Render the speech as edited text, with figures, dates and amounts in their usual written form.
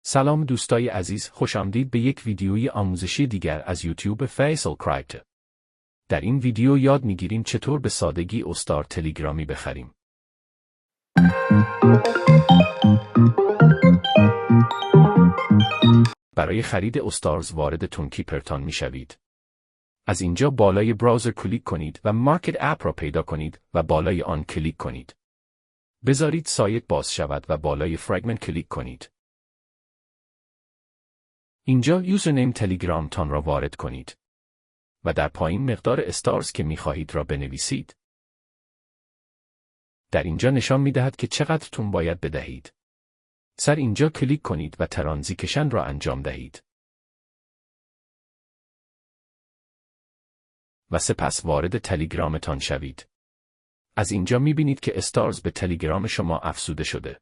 سلام دوستای عزیز، خوش آمدید به یک ویدیوی آموزشی دیگر از یوتیوب فیصل کریپتو. در این ویدیو یاد میگیریم چطور به سادگی استار تلگرامی بخریم. برای خرید استارز وارد تونکیپرتان میشوید. از اینجا بالای براوزر کلیک کنید و مارکت اپ را پیدا کنید و بالای آن کلیک کنید. بذارید سایت باز شود و بالای فرگمنت کلیک کنید. اینجا یوزرنیم تلگرام تان را وارد کنید و در پایین مقدار استارز که می‌خواهید را بنویسید. در اینجا نشان می‌دهد که چقدر تون باید بدهید. سر اینجا کلیک کنید و ترانزیکشن را انجام دهید. و سپس وارد تلگرامتان شوید. از اینجا می‌بینید که استارز به تلگرام شما افزوده شده.